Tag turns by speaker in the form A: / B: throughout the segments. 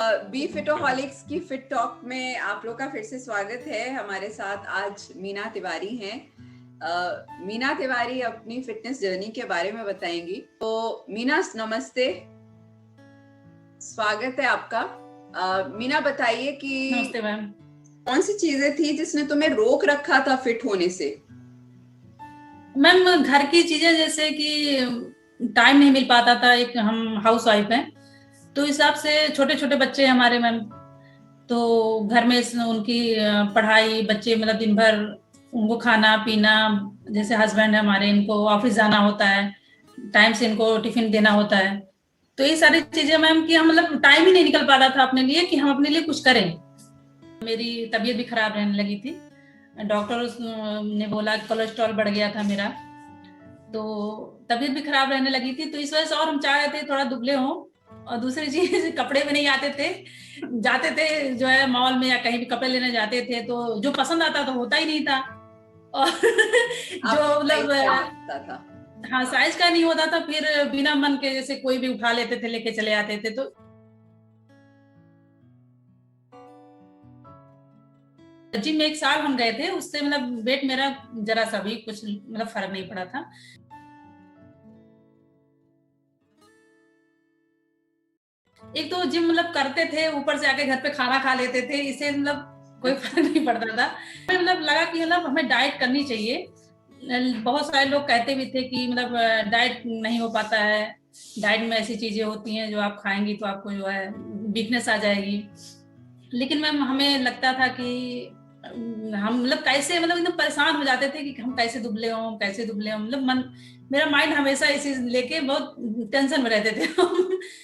A: B फिटोहॉलिक्स की fit talk में आप लोग का फिर से स्वागत है। हमारे साथ आज मीना तिवारी हैं। मीना तिवारी अपनी फिटनेस जर्नी के बारे में बताएंगी। तो मीना नमस्ते, स्वागत है आपका। मीना बताइए कि
B: नमस्ते मैम,
A: कौन सी चीजें थी जिसने तुम्हें रोक रखा था फिट होने से?
B: मैम घर की चीजें जैसे कि टाइम नहीं मिल पाता था। एक हम हाउस वाइफ हैं तो हिसाब से छोटे छोटे बच्चे हैं हमारे मैम। तो घर में उनकी पढ़ाई, बच्चे मतलब दिन भर उनको खाना पीना, जैसे हस्बैंड है हमारे, इनको ऑफिस जाना होता है, टाइम से इनको टिफिन देना होता है। तो ये सारी चीजें मैम कि हम मतलब टाइम ही नहीं निकल पा रहा था अपने लिए कि हम अपने लिए कुछ करें। मेरी तबीयत भी खराब रहने लगी थी। डॉक्टर ने बोला कोलेस्ट्रॉल बढ़ गया था मेरा, तो तबीयत भी खराब रहने लगी थी। तो इस वजह से और हम चाह रहे थे थोड़ा दुबले हों। और दूसरी चीज कपड़े भी नहीं आते थे, जाते थे जो है मॉल में या कहीं भी कपड़े लेने जाते थे तो जो पसंद आता तो होता ही नहीं था। और जो मतलब हाँ साइज का नहीं होता था, फिर बिना मन के जैसे कोई भी उठा लेते थे, लेके चले आते थे। तो जिम में 1 साल हम गए थे, उससे मतलब वेट मेरा जरा सा भी कुछ मतलब फर्क नहीं पड़ा था। एक तो जिम मतलब करते थे, ऊपर से आके घर पे खाना खा लेते थे, इससे मतलब कोई फर्क नहीं पड़ता था। मतलब लगा कि मतलब हमें डाइट करनी चाहिए। बहुत सारे लोग कहते भी थे कि मतलब डाइट नहीं हो पाता है, डाइट में ऐसी चीजें होती हैं जो आप खाएंगी तो आपको जो है वीकनेस आ जाएगी। लेकिन मैम हमें लगता था कि हम मतलब कैसे मतलब एकदम परेशान हो जाते थे कि हम कैसे दुबले हों, कैसे दुबले हों। मतलब मन, मेरा माइंड हमेशा इस चीज लेके बहुत टेंशन में रहते थे।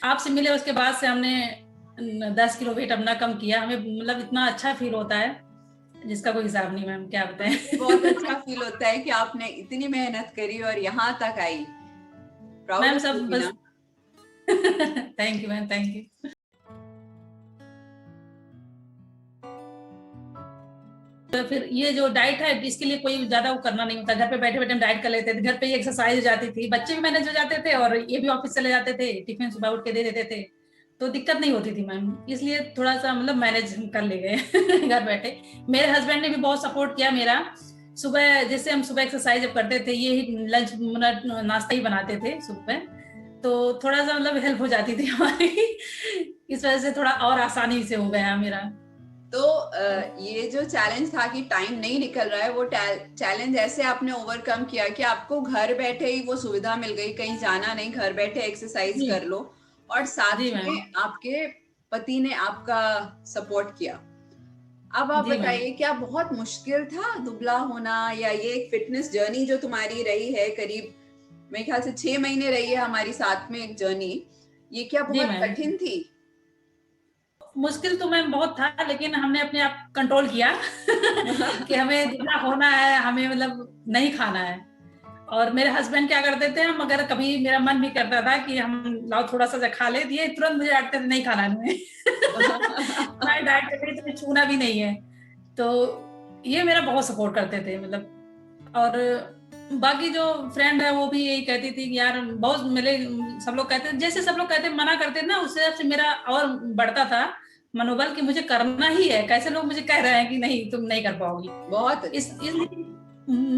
B: आपसे मिले उसके बाद से हमने 10 किलो वेट अपना कम किया। हमें मतलब इतना अच्छा फील होता है जिसका कोई हिसाब नहीं मैम, क्या बताएं।
A: बहुत अच्छा फील होता है कि आपने इतनी मेहनत करी और यहाँ तक आई। प्राउड
B: मैम
A: ऑफ यू
B: सब
A: मीना।
B: बस thank you ma'am, thank you. तो फिर ये जो डाइट है इसके लिए कोई ज्यादा वो करना नहीं होता, घर पे बैठे बैठे हम डाइट कर लेते थे। घर पे ही एक्सरसाइज हो जाती थी, बच्चे भी मैनेज हो जाते थे और ये भी ऑफिस चले जाते थे, टिफिन सुबह उठ के दे देते थे, तो दिक्कत नहीं होती थी मैम। इसलिए थोड़ा सा मतलब मैनेज हम कर ले गए घर बैठे। मेरे हस्बैंड ने भी बहुत सपोर्ट किया मेरा। सुबह जैसे हम सुबह एक्सरसाइज जब करते थे, ये ही लंच नाश्ता ही बनाते थे सुबह, तो थोड़ा सा मतलब हेल्प हो जाती थी हमारी। इस वजह से थोड़ा और आसानी से हो गया मेरा।
A: तो ये जो चैलेंज था कि टाइम नहीं निकल रहा है, वो चैलेंज ऐसे आपने ओवरकम किया कि आपको घर बैठे ही वो सुविधा मिल गई, कहीं जाना नहीं, घर बैठे एक्सरसाइज
B: जी
A: कर लो। और साथ
B: जी मैम।
A: में आपके पति ने आपका सपोर्ट किया। अब आप
B: जी मैम।
A: बताइए, क्या बहुत मुश्किल था दुबला होना, या ये एक फिटनेस जर्नी जो तुम्हारी रही है, करीब मेरे ख्याल से 6 महीने रही है हमारी साथ में एक जर्नी, ये क्या
B: जी
A: बहुत
B: मैम,
A: कठिन थी?
B: मुश्किल तो मैम बहुत था, लेकिन हमने अपने आप कंट्रोल किया कि हमें जितना होना है हमें मतलब नहीं खाना है। और मेरे हस्बैंड क्या करते थे, हम अगर कभी मेरा मन भी करता था कि हम लाओ थोड़ा सा खा ले, दिए तुरंत मुझे डांटते थे नहीं खाना है तुम्हें। मैं डाइट कर रही, तुम्हें छूना भी नहीं है। तो ये मेरा बहुत सपोर्ट करते थे मतलब। और बाकी जो फ्रेंड है वो भी यही कहती थी कि यार बहुत मेरे, सब लोग कहते, जैसे सब लोग कहते मना करते ना, उससे मेरा और बढ़ता था मनोबल कि मुझे करना ही है। कैसे लोग मुझे कह रहे हैं कि नहीं तुम नहीं कर पाओगी।
A: बहुत
B: इस
A: अच्छा।
B: इसलिए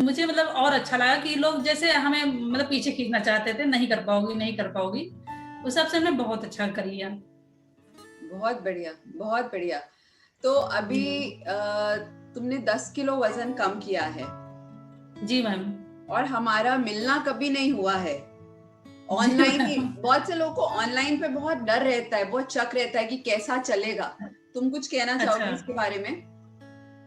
B: मुझे मतलब और अच्छा लगा कि लोग जैसे हमें मतलब पीछे खींचना चाहते थे, नहीं कर पाओगी नहीं कर पाओगी, उस हिसाब से हमने बहुत अच्छा कर लिया।
A: बहुत बढ़िया, बहुत बढ़िया। तो
B: जी
A: अभी
B: मैम।
A: तुमने 10 किलो वजन कम किया है,
B: जी मैम।
A: और हमारा मिलना कभी नहीं हुआ है।
B: जी
A: ऑनलाइन ही
B: मैम।
A: बहुत से लोगों को ऑनलाइन पे बहुत डर रहता है, बहुत शक रहता है कि कैसा चलेगा। तुम कुछ कहना
B: अच्छा
A: चाहोगे इसके बारे में?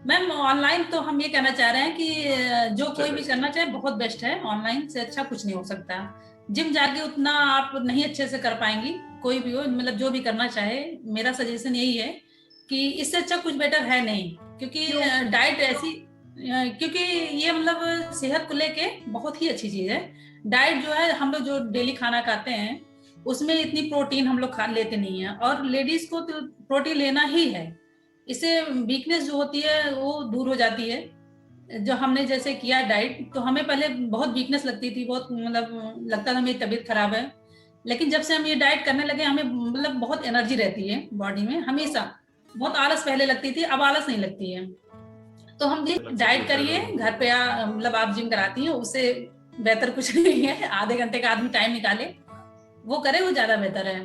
B: मैम, ऑनलाइन तो हम ये कहना चाह रहे हैं कि जो कोई भी करना चाहे बहुत बेस्ट है, ऑनलाइन से अच्छा कुछ नहीं हो सकता। जिम जाके उतना आप नहीं अच्छे से कर पाएंगी, कोई भी हो मतलब जो भी करना चाहे। मेरा सजेशन यही है कि इससे अच्छा कुछ बेटर है नहीं, क्योंकि
A: क्यों?
B: डाइट ऐसी क्योंकि ये मतलब सेहत को लेके बहुत ही अच्छी चीज है। डाइट जो है, हम लोग जो डेली खाना खाते हैं उसमें इतनी प्रोटीन हम लोग खा लेते नहीं है, और लेडीज को तो प्रोटीन लेना ही है। इससे वीकनेस जो होती है वो दूर हो जाती है। जो हमने जैसे किया डाइट, तो हमें पहले बहुत वीकनेस लगती थी, बहुत मतलब लगता था मेरी तबीयत खराब है। लेकिन जब से हम ये डाइट करने लगे हमें मतलब बहुत एनर्जी रहती है बॉडी में हमेशा। बहुत आलस पहले लगती थी, अब आलस नहीं लगती है। तो हम डाइट करिए घर पे, मतलब आप जिम कराती हैं, उससे बेहतर कुछ नहीं है। आधे घंटे का आदमी टाइम निकाले, वो करे, वो ज्यादा बेहतर है।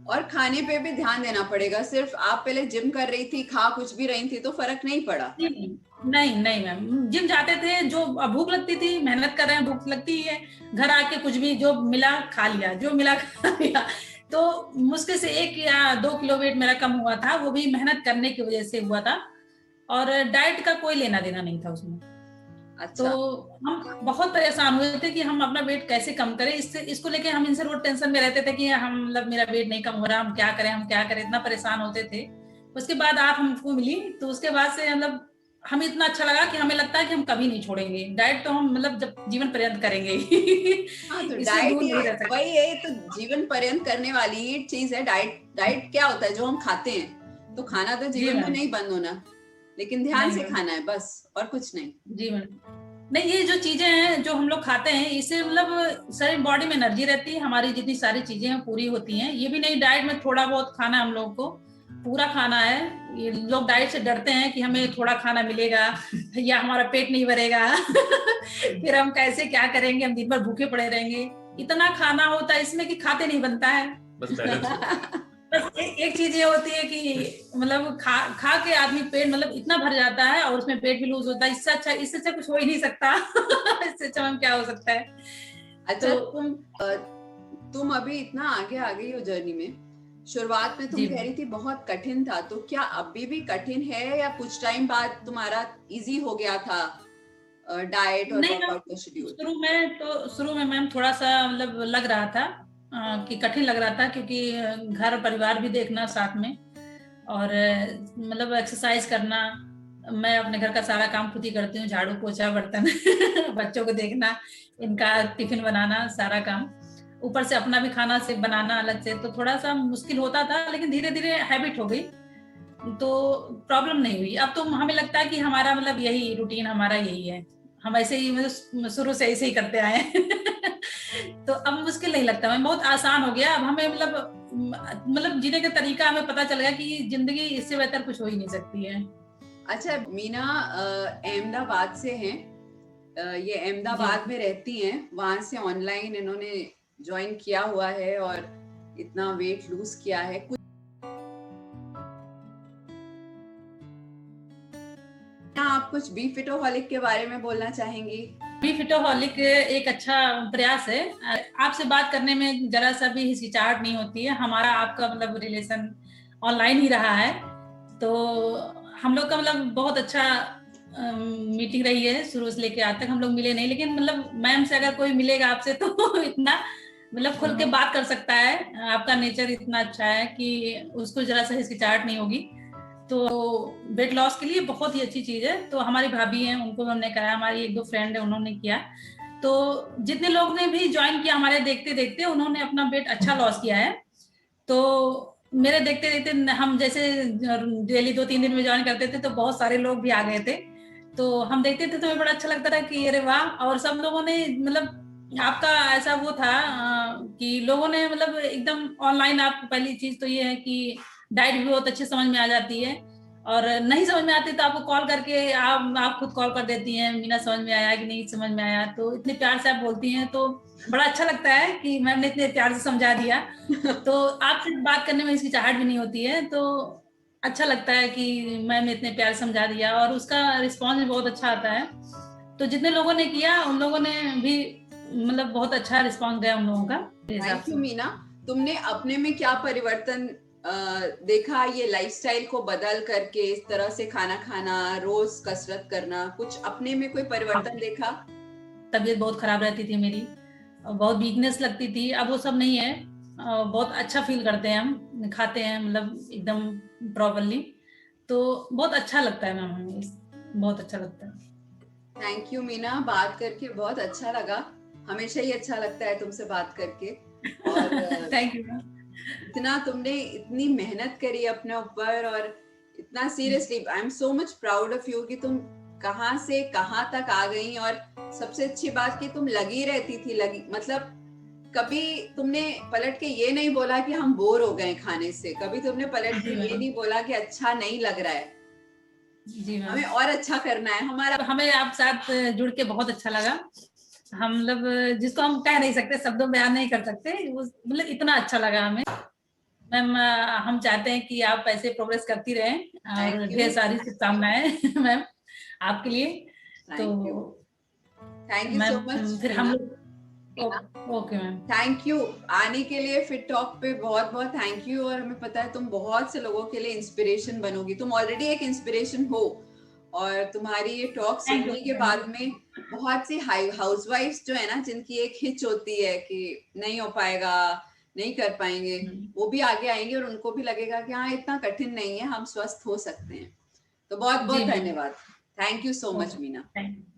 A: और खाने पे भी ध्यान देना पड़ेगा। सिर्फ आप पहले जिम कर रही थी, खा कुछ भी रही थी तो फर्क नहीं पड़ा।
B: नहीं नहीं नहीं मैम, जिम जाते थे, जो भूख लगती थी, मेहनत कर रहे हैं, भूख लगती ही है, घर आके कुछ भी जो मिला खा लिया, जो मिला खा लिया। तो मुश्किल से 1 या 2 किलो वेट मेरा कम हुआ था, वो भी मेहनत करने की वजह से हुआ था, और डाइट का कोई लेना देना नहीं था उसमें।
A: अच्छा।
B: तो हम बहुत परेशान हुए थे कि हम अपना वेट कैसे कम करें, इसको लेके हम इनसे रोज टेंशन में रहते थे कि हम मतलब मेरा वेट नहीं कम हो रहा, हम क्या करें, हम क्या करें, इतना परेशान होते थे। उसके बाद आप हमको मिली, तो उसके बाद से मतलब हमें इतना अच्छा लगा कि हमें लगता है कि हम कभी नहीं छोड़ेंगे डाइट, तो हम मतलब जब जीवन पर्यंत करेंगे।
A: हाँ, तो
B: इससे
A: डाइट
B: दूर नहीं रह सकते।
A: वही है, तो जीवन पर्यंत करने वाली ही चीज है डाइट। डाइट क्या होता है? जो हम खाते हैं। तो खाना तो
B: जी
A: जीवन में
B: मैम।
A: नहीं बंद होना, लेकिन ध्यान
B: नहीं
A: से
B: मैम।
A: खाना है बस, और कुछ नहीं।
B: जी मैम। नहीं, ये जो चीजें हैं जो हम लोग खाते हैं, इससे मतलब शरीर बॉडी में एनर्जी रहती है, हमारी जितनी सारी चीजें हैं पूरी होती हैं। ये भी नहीं डाइट में थोड़ा बहुत खाना है, हम लोग को पूरा खाना है। ये लोग डाइट से डरते हैं कि हमें थोड़ा खाना मिलेगा या हमारा पेट नहीं भरेगा। फिर हम कैसे क्या करेंगे, हम दिन भर भूखे पड़े रहेंगे। इतना खाना होता है इसमें कि खाते नहीं बनता है। बस एक चीज ये होती है कि मतलब खा के आदमी पेट मतलब इतना भर जाता है और उसमें पेट भी लूज होता है। इससे अच्छा कुछ हो ही नहीं सकता। इससे अच्छा मैम क्या हो सकता है।
A: अच्छा,
B: तो
A: तुम अभी इतना आगे आ गई हो जर्नी में। शुरुआत में तुम
B: जी
A: कह रही थी बहुत कठिन था, तो क्या अभी भी कठिन है या कुछ टाइम बाद तुम्हारा इजी हो गया था डाइट और
B: नहीं मैम,
A: वर्कआउट का शेड्यूल?
B: शुरू में मैम थोड़ा सा मतलब लग रहा था कि कठिन लग रहा था, क्योंकि घर परिवार भी देखना साथ में, और मतलब एक्सरसाइज करना। मैं अपने घर का सारा काम खुद ही करती हूँ, झाड़ू पोछा बर्तन, बच्चों को देखना, इनका टिफिन बनाना, सारा काम, ऊपर से अपना भी खाना से बनाना अलग से, तो थोड़ा सा मुश्किल होता था, लेकिन धीरे धीरे हैबिट हो गई, तो प्रॉब्लम नहीं हुई। अब तो हमें लगता है कि हमारा मतलब यही रूटीन, हमारा यही है, हम ऐसे ही मतलब शुरू से ऐसे ही करते आए हैं। तो अब मुश्किल नहीं लगता, हमें बहुत आसान हो गया। अब हमें मतलब जीने का तरीका हमें पता चल गया कि जिंदगी इससे बेहतर कुछ हो ही नहीं सकती है।
A: अच्छा, मीना अहमदाबाद से हैं। ये
B: जी
A: अहमदाबाद में रहती हैं, वहां से ऑनलाइन इन्होंने ज्वाइन किया हुआ है और इतना वेट लूज किया है। कुछ आप कुछ बी फिटोहॉलिक के बारे में बोलना चाहेंगी?
B: बी फिटोहॉलिक एक अच्छा प्रयास है। आपसे बात करने में जरा सा भी हिचकिचाहट नहीं होती है। हमारा आपका मतलब रिलेशन ऑनलाइन ही रहा है, तो हम लोग का मतलब बहुत अच्छा मीटिंग रही है शुरू से लेके आज तक। हम लोग मिले नहीं, लेकिन मतलब मैम से अगर कोई मिलेगा आपसे तो इतना मतलब खुल के बात कर सकता है। आपका नेचर इतना अच्छा है कि उसको जरा सा हिचकिचाहट नहीं होगी। तो वेट लॉस के लिए बहुत ही अच्छी चीज है। तो हमारी भाभी हैं, उनको हमने कहा, हमारी 1-2 फ्रेंड है, उन्होंने किया। तो जितने लोग ने भी ज्वाइन किया हमारे देखते देखते, उन्होंने अपना वेट अच्छा लॉस किया है। तो मेरे देखते देखते हम जैसे डेली 2-3 दिन में ज्वाइन करते थे, तो बहुत सारे लोग भी आ गए थे। तो हम देखते थे तो हमें बड़ा अच्छा लगता था कि अरे वाह। और सब लोगों ने मतलब आपका ऐसा वो था कि लोगों ने मतलब एकदम ऑनलाइन, आप पहली चीज तो ये है कि डाइट भी बहुत अच्छे समझ में आ जाती है, और नहीं समझ में आती तो आपको कॉल करके आप खुद कॉल कर देती हैं, मीना समझ में आया कि नहीं समझ में आया, तो इतने प्यार से आप बोलती हैं, तो बड़ा अच्छा लगता है कि मैम ने इतने प्यार से समझा दिया। तो आपसे बात करने में हिचकिचाहट भी नहीं होती है, तो अच्छा लगता है कि मैम ने इतने प्यार से समझा दिया, और उसका रिस्पॉन्स भी बहुत अच्छा आता है। तो जितने लोगों ने किया उन लोगों ने भी मतलब बहुत अच्छा रिस्पॉन्स गया उन लोगों का हिसाब
A: थैंक यू
B: से।
A: मीना। तुमने अपने में क्या परिवर्तन देखा ये लाइफस्टाइल को बदल करके? इस तरह से खाना खाना, रोज कसरत करना, कुछ अपने में कोई परिवर्तन देखा?
B: तबीयत बहुत खराब रहती थी मेरी, बहुत वीकनेस लगती थी, अब वो सब नहीं है। बहुत अच्छा फील करते हैं, हम खाते हैं मतलब एकदम प्रॉपरली, तो बहुत अच्छा लगता है मैम, हमें बहुत अच्छा लगता है।
A: थैंक यू मीना, बात करके बहुत अच्छा लगा। हमेशा ही अच्छा लगता है तुमसे बात करके। और
B: थैंक यू मैम।
A: इतना तुमने इतनी मेहनत करी अपने ऊपर, और इतना seriously I am so much proud of you कि तुम कहाँ से कहाँ तक आ गई। और सबसे अच्छी बात कि तुम लगी रहती थी, लगी मतलब कभी तुमने पलट के ये नहीं बोला कि हम बोर हो गए खाने से, कभी तुमने पलट के
B: जी
A: ये
B: मैम।
A: नहीं बोला कि अच्छा नहीं लग रहा है,
B: जी
A: हमें
B: मैम।
A: और अच्छा करना है हमारा।
B: हमें आप साथ जुड़ के बहुत अच्छा लगा। हम मतलब जिसको हम कह नहीं सकते, शब्दों में बयान नहीं कर सकते, वो मतलब इतना अच्छा लगा हमें। मैम हम चाहते हैं कि आप ऐसे प्रोग्रेस करती रहें और
A: थैंक
B: ढेर
A: यू,
B: सारी शुभकामनाएं मैम आपके लिए। तो
A: thank you so much
B: ma'am फिर हम
A: मीना।
B: लोग ओके मैम।
A: थैंक यू आने के लिए फिट टॉक पे, बहुत बहुत थैंक यू। और हमें पता है तुम बहुत से लोगों के लिए इंस्पिरेशन बनोगी, तुम ऑलरेडी एक इंस्पिरेशन हो। और तुम्हारी ये टॉक
B: थैंक यू
A: सुनने के
B: थैंक यू।
A: बाद में बहुत सी हाउसवाइफ्स जो है ना, जिनकी एक हिच होती है कि नहीं हो पाएगा, नहीं कर पाएंगे, वो भी आगे आएंगे और उनको भी लगेगा कि हाँ इतना कठिन नहीं है, हम स्वस्थ हो सकते हैं। तो बहुत बहुत
B: जी मैम।
A: धन्यवाद। Thank you so much
B: okay
A: Meena.
B: Thank you.